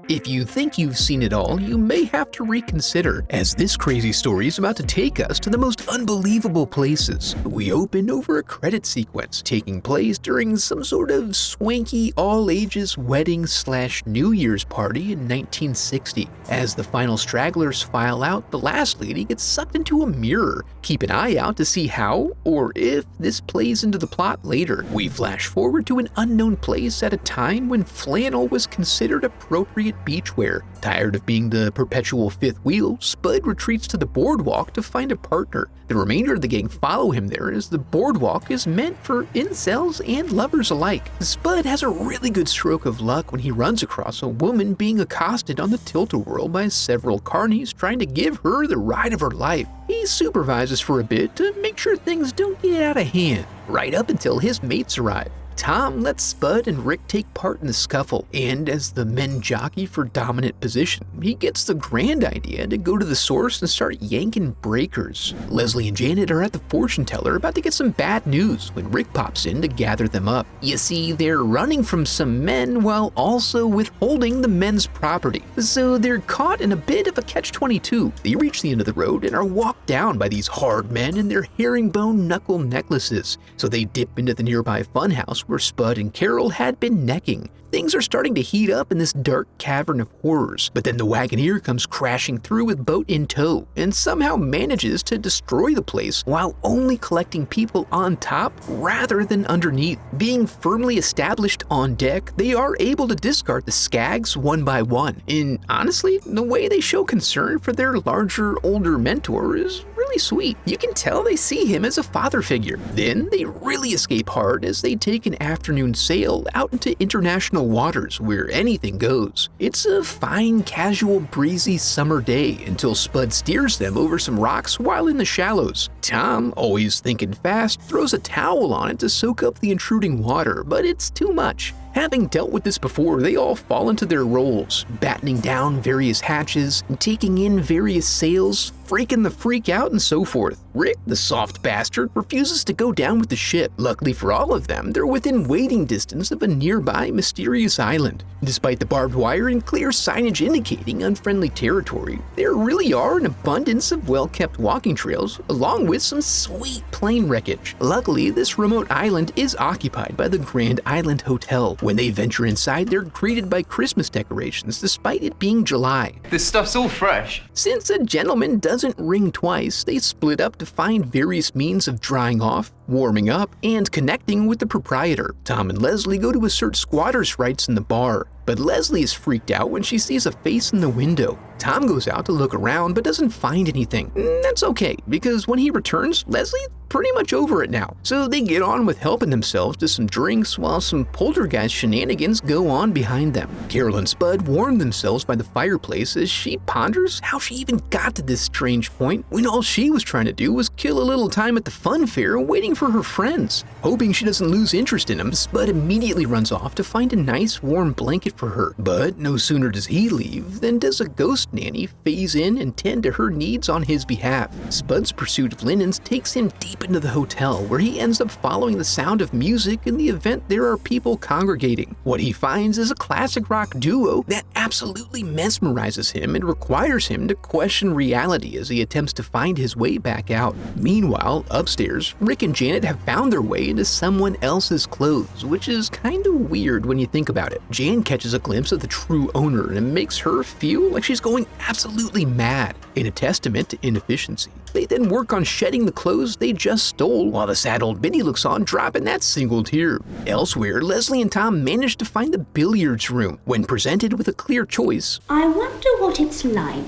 If you think you've seen it all, you may have to reconsider, as this crazy story is about to take us to the most unbelievable places. We open over a credit sequence taking place during some sort of swanky all-ages wedding/New Year's party in 1960. As the final stragglers file out, the last lady gets sucked into a mirror. Keep an eye out to see how, or if, this plays into the plot later. We flash forward to an unknown place at a time when flannel was considered appropriate beachwear. Tired of being the perpetual fifth wheel, Spud retreats to the boardwalk to find a partner. The remainder of the gang follow him there, as the boardwalk is meant for incels and lovers alike. Spud has a really good stroke of luck when he runs across a woman being accosted on the tilt-a-whirl by several carnies trying to give her the ride of her life. He supervises for a bit to make sure things don't get out of hand, right up until his mates arrive. Tom lets Spud and Rick take part in the scuffle, and as the men jockey for dominant position, he gets the grand idea to go to the source and start yanking breakers. Leslie and Janet are at the fortune teller about to get some bad news when Rick pops in to gather them up. You see, they're running from some men while also withholding the men's property, so they're caught in a bit of a catch-22. They reach the end of the road and are walked down by these hard men in their herringbone knuckle necklaces, so they dip into the nearby funhouse where Spud and Carol had been necking. Things are starting to heat up in this dark cavern of horrors, but then the Wagoneer comes crashing through with boat in tow and somehow manages to destroy the place while only collecting people on top rather than underneath. Being firmly established on deck, they are able to discard the skags one by one. And honestly, the way they show concern for their larger, older mentor is really sweet. You can tell they see him as a father figure. Then they really escape hard as they take an afternoon sail out into international waters where anything goes. It's a fine, casual, breezy summer day until Spud steers them over some rocks while in the shallows. Tom, always thinking fast, throws a towel on it to soak up the intruding water, but it's too much. Having dealt with this before, they all fall into their roles, battening down various hatches, taking in various sails, freaking the freak out, and so forth. Rick, the soft bastard, refuses to go down with the ship. Luckily for all of them, they're within wading distance of a nearby mysterious island. Despite the barbed wire and clear signage indicating unfriendly territory, there really are an abundance of well-kept walking trails, along with some sweet plane wreckage. Luckily, this remote island is occupied by the Grand Island Hotel. When they venture inside, they're greeted by Christmas decorations, despite it being July. This stuff's all fresh. Since a gentleman doesn't ring twice, they split up to find various means of drying off, warming up, and connecting with the proprietor. Tom and Leslie go to assert squatters' rights in the bar, but Leslie is freaked out when she sees a face in the window. Tom goes out to look around but doesn't find anything. That's okay, because when he returns, Leslie's pretty much over it now. So they get on with helping themselves to some drinks while some poltergeist shenanigans go on behind them. Carol and Spud warm themselves by the fireplace as she ponders how she even got to this strange point when all she was trying to do was kill a little time at the fun fair waiting for her friends. Hoping she doesn't lose interest in him, Spud immediately runs off to find a nice warm blanket for her. But no sooner does he leave than does a ghost nanny phase in and tend to her needs on his behalf. Spud's pursuit of linens takes him deep into the hotel, where he ends up following the sound of music in the event there are people congregating. What he finds is a classic rock duo that absolutely mesmerizes him and requires him to question reality as he attempts to find his way back out. Meanwhile, upstairs, Rick and Janet have found their way into someone else's clothes, which is kinda weird when you think about it. Jan catches a glimpse of the true owner and it makes her feel like she's going absolutely mad, in a testament to inefficiency. They then work on shedding the clothes they just stole, while the sad old biddy looks on, dropping that single tear. Elsewhere, Leslie and Tom manage to find the billiards room. When presented with a clear choice, I wonder what it's like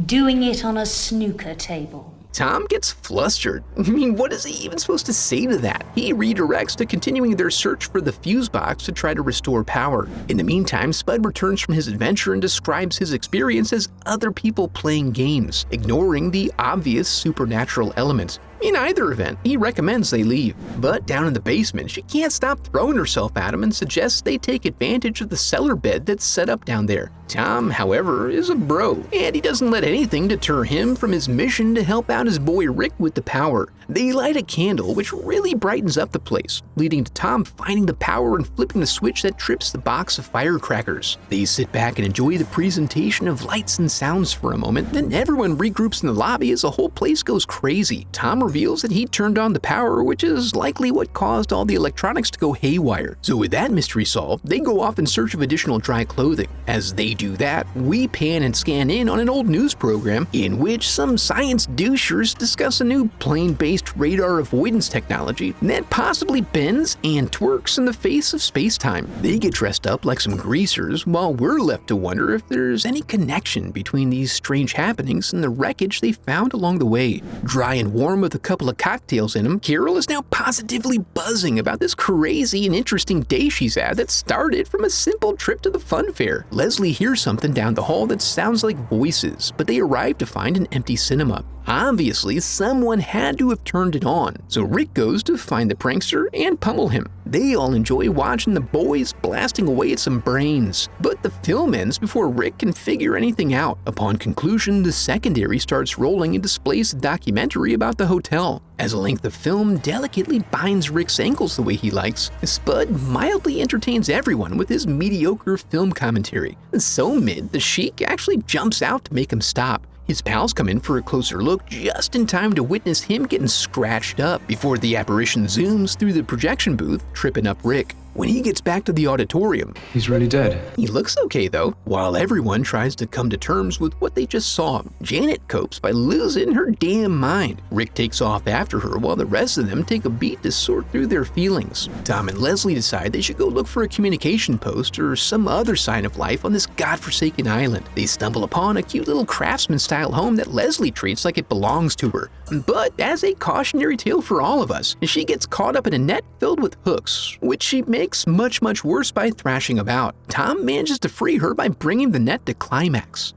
doing it on a snooker table. Tom gets flustered. I mean, what is he even supposed to say to that? He redirects to continuing their search for the fuse box to try to restore power. In the meantime, Spud returns from his adventure and describes his experience as other people playing games, ignoring the obvious supernatural elements. In either event, he recommends they leave. But down in the basement, she can't stop throwing herself at him and suggests they take advantage of the cellar bed that's set up down there. Tom, however, is a bro, and he doesn't let anything deter him from his mission to help out his boy Rick with the power. They light a candle, which really brightens up the place, leading to Tom finding the power and flipping the switch that trips the box of firecrackers. They sit back and enjoy the presentation of lights and sounds for a moment, then everyone regroups in the lobby as the whole place goes crazy. Tom reveals that he turned on the power, which is likely what caused all the electronics to go haywire. So with that mystery solved, they go off in search of additional dry clothing. As they do that, we pan and scan in on an old news program in which some science douchers discuss a new plane-based radar avoidance technology that possibly bends and twerks in the face of space-time. They get dressed up like some greasers, while we're left to wonder if there's any connection between these strange happenings and the wreckage they found along the way. Dry and warm with a couple of cocktails in them, Carol is now positively buzzing about this crazy and interesting day she's had that started from a simple trip to the fun fair. Leslie hears something down the hall that sounds like voices, but they arrive to find an empty cinema. Obviously, someone had to have turned it on, so Rick goes to find the prankster and pummel him. They all enjoy watching the boys blasting away at some brains, but the film ends before Rick can figure anything out. Upon conclusion, the secondary starts rolling and displays a documentary about the hotel. As a length of film delicately binds Rick's ankles the way he likes, Spud mildly entertains everyone with his mediocre film commentary. So mid, the Sheik actually jumps out to make him stop. His pals come in for a closer look just in time to witness him getting scratched up before the apparition zooms through the projection booth, tripping up Rick. When he gets back to the auditorium, he's really dead. He looks okay though. While everyone tries to come to terms with what they just saw, Janet copes by losing her damn mind. Rick takes off after her while the rest of them take a beat to sort through their feelings. Tom and Leslie decide they should go look for a communication post or some other sign of life on this godforsaken island. They stumble upon a cute little craftsman-style home that Leslie treats like it belongs to her. But as a cautionary tale for all of us, she gets caught up in a net filled with hooks, which she makes much worse by thrashing about. Tom manages to free her by bringing the net to climax.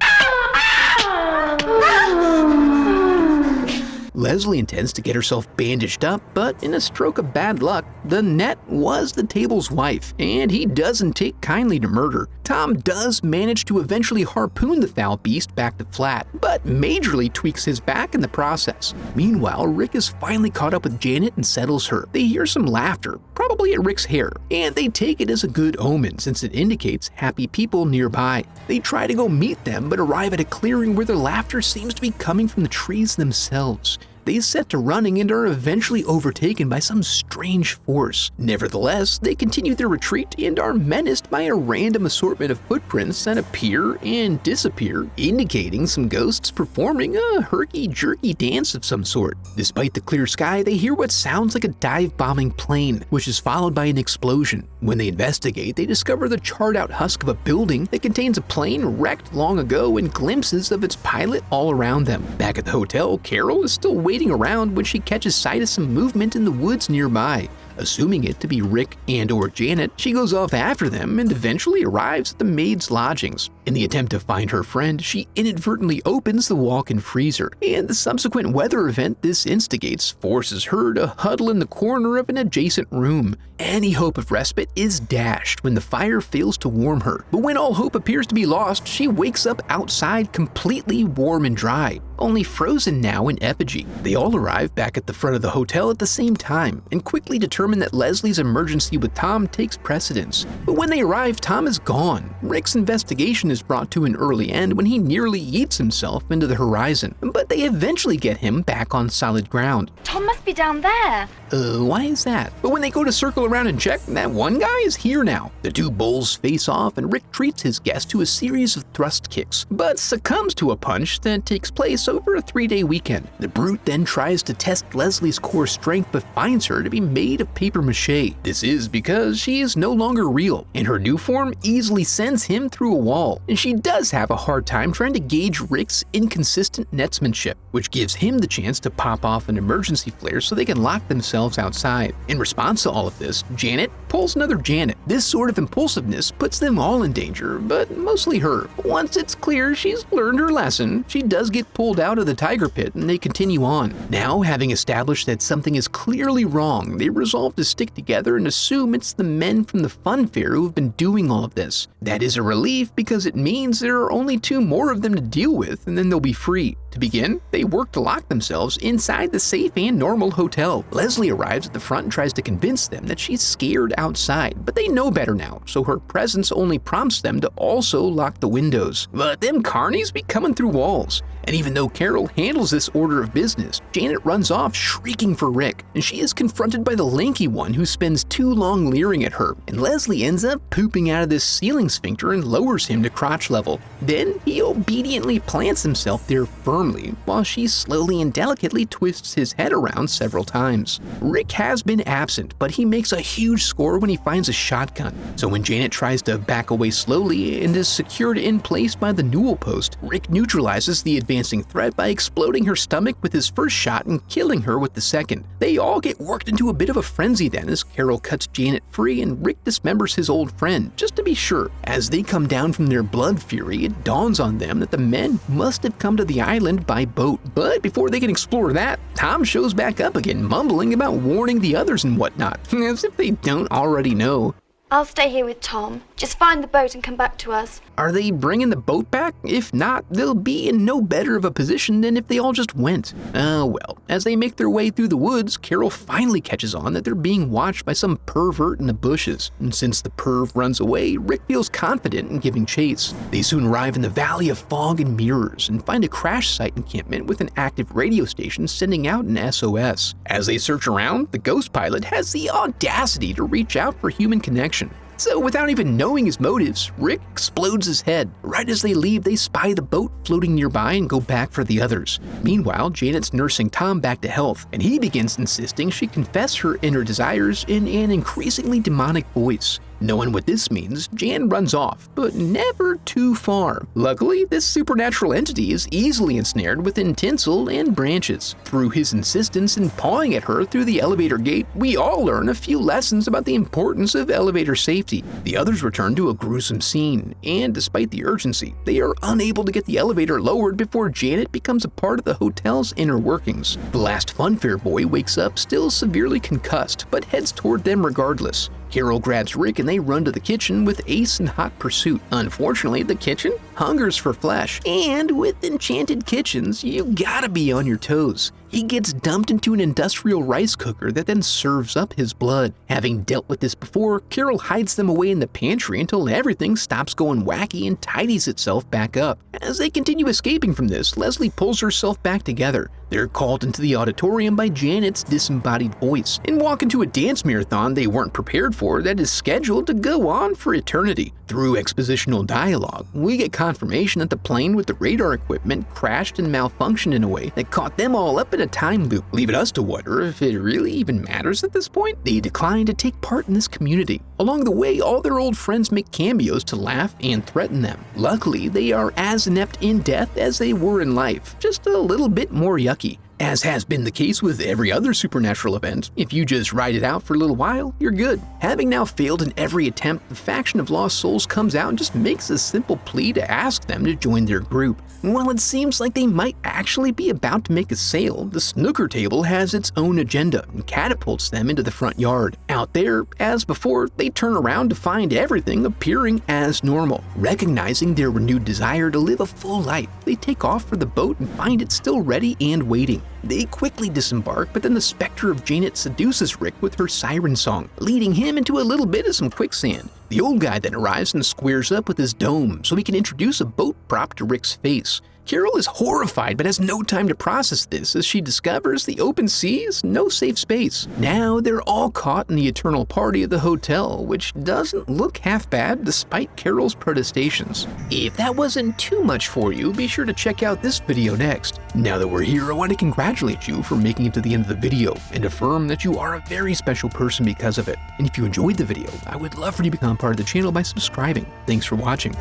Leslie intends to get herself bandaged up, but in a stroke of bad luck, the net was the table's wife, and he doesn't take kindly to murder. Tom does manage to eventually harpoon the foul beast back to flat, but majorly tweaks his back in the process. Meanwhile, Rick is finally caught up with Janet and settles her. They hear some laughter, probably at Rick's hair, and they take it as a good omen since it indicates happy people nearby. They try to go meet them, but arrive at a clearing where their laughter seems to be coming from the trees themselves. They set to running and are eventually overtaken by some strange force. Nevertheless, they continue their retreat and are menaced by a random assortment of footprints that appear and disappear, indicating some ghosts performing a herky-jerky dance of some sort. Despite the clear sky, they hear what sounds like a dive-bombing plane, which is followed by an explosion. When they investigate, they discover the charred-out husk of a building that contains a plane wrecked long ago and glimpses of its pilot all around them. Back at the hotel, Carol is still waiting around when she catches sight of some movement in the woods nearby. Assuming it to be Rick and/or Janet, she goes off after them and eventually arrives at the maid's lodgings. In the attempt to find her friend, she inadvertently opens the walk-in freezer, and the subsequent weather event this instigates forces her to huddle in the corner of an adjacent room. Any hope of respite is dashed when the fire fails to warm her, but when all hope appears to be lost, she wakes up outside completely warm and dry, only frozen now in effigy. They all arrive back at the front of the hotel at the same time and quickly determine that Leslie's emergency with Tom takes precedence. But when they arrive, Tom is gone. Rick's investigation is brought to an early end when he nearly yeets himself into the horizon, but they eventually get him back on solid ground. Tom must be down there. Why is that? But when they go to circle around and check, that one guy is here now. The two bulls face off and Rick treats his guest to a series of thrust kicks, but succumbs to a punch that takes place over a 3-day weekend. The brute then tries to test Leslie's core strength but finds her to be made of paper mache. This is because she is no longer real, and her new form easily sends him through a wall. And she does have a hard time trying to gauge Rick's inconsistent netsmanship, which gives him the chance to pop off an emergency flare so they can lock themselves outside. In response to all of this, Janet pulls another Janet. This sort of impulsiveness puts them all in danger, but mostly her. Once it's clear she's learned her lesson, she does get pulled crawled out of the tiger pit and they continue on. Now, having established that something is clearly wrong, they resolve to stick together and assume it's the men from the fun fair who have been doing all of this. That is a relief because it means there are only 2 more of them to deal with and then they'll be free. To begin, they work to lock themselves inside the safe and normal hotel. Leslie arrives at the front and tries to convince them that she's scared outside, but they know better now, so her presence only prompts them to also lock the windows. But them carnies be coming through walls. And even though Carol handles this order of business, Janet runs off shrieking for Rick, and she is confronted by the lanky one who spends too long leering at her, and Leslie ends up pooping out of this ceiling sphincter and lowers him to crotch level. Then he obediently plants himself there firmly, while she slowly and delicately twists his head around several times. Rick has been absent, but he makes a huge score when he finds a shotgun. So when Janet tries to back away slowly and is secured in place by the newel post, Rick neutralizes the advancing threat by exploding her stomach with his first shot and killing her with the second. They all get worked into a bit of a frenzy then as Carol cuts Janet free and Rick dismembers his old friend, just to be sure. As they come down from their blood fury, it dawns on them that the men must have come to the island by boat. But before they can explore that, Tom shows back up again, mumbling about warning the others and whatnot, as if they don't already know. I'll stay here with Tom. Just find the boat and come back to us. Are they bringing the boat back? If not, they'll be in no better of a position than if they all just went. Well, as they make their way through the woods, Carol finally catches on that they're being watched by some pervert in the bushes. And since the perv runs away, Rick feels confident in giving chase. They soon arrive in the Valley of Fog and Mirrors and find a crash site encampment with an active radio station sending out an SOS. As they search around, the ghost pilot has the audacity to reach out for human connection. So without even knowing his motives, Rick explodes his head. Right as they leave, they spy the boat floating nearby and go back for the others. Meanwhile, Janet's nursing Tom back to health, and he begins insisting she confess her inner desires in an increasingly demonic voice. Knowing what this means, Jan runs off, but never too far. Luckily, this supernatural entity is easily ensnared within tinsel and branches. Through his insistence in pawing at her through the elevator gate, we all learn a few lessons about the importance of elevator safety. The others return to a gruesome scene, and despite the urgency, they are unable to get the elevator lowered before Janet becomes a part of the hotel's inner workings. The last funfair boy wakes up still severely concussed, but heads toward them regardless. Carol grabs Rick and they run to the kitchen with Ace in hot pursuit. Unfortunately, the kitchen hungers for flesh, and with enchanted kitchens, you gotta be on your toes. He gets dumped into an industrial rice cooker that then serves up his blood. Having dealt with this before, Carol hides them away in the pantry until everything stops going wacky and tidies itself back up. As they continue escaping from this, Leslie pulls herself back together. They're called into the auditorium by Janet's disembodied voice and walk into a dance marathon they weren't prepared for that is scheduled to go on for eternity. Through expositional dialogue, we get confirmation that the plane with the radar equipment crashed and malfunctioned in a way that caught them all up in a time loop, leaving us to wonder if it really even matters at this point. They decline to take part in this community. Along the way, all their old friends make cameos to laugh and threaten them. Luckily, they are as inept in death as they were in life, just a little bit more yucky. As has been the case with every other supernatural event, if you just ride it out for a little while, you're good. Having now failed in every attempt, the faction of Lost Souls comes out and just makes a simple plea to ask them to join their group. While it seems like they might actually be about to make a sale, the snooker table has its own agenda and catapults them into the front yard. Out there, as before, they turn around to find everything appearing as normal. Recognizing their renewed desire to live a full life, they take off for the boat and find it still ready and waiting. They quickly disembark, but then the specter of Janet seduces Rick with her siren song, leading him into a little bit of some quicksand. The old guy then arrives and squares up with his dome so he can introduce a boat prop to Rick's face. Carol is horrified but has no time to process this as she discovers the open sea is no safe space. Now they're all caught in the eternal party of the hotel, which doesn't look half bad despite Carol's protestations. If that wasn't too much for you, be sure to check out this video next. Now that we're here, I want to congratulate you for making it to the end of the video and affirm that you are a very special person because of it. And if you enjoyed the video, I would love for you to become part of the channel by subscribing. Thanks for watching.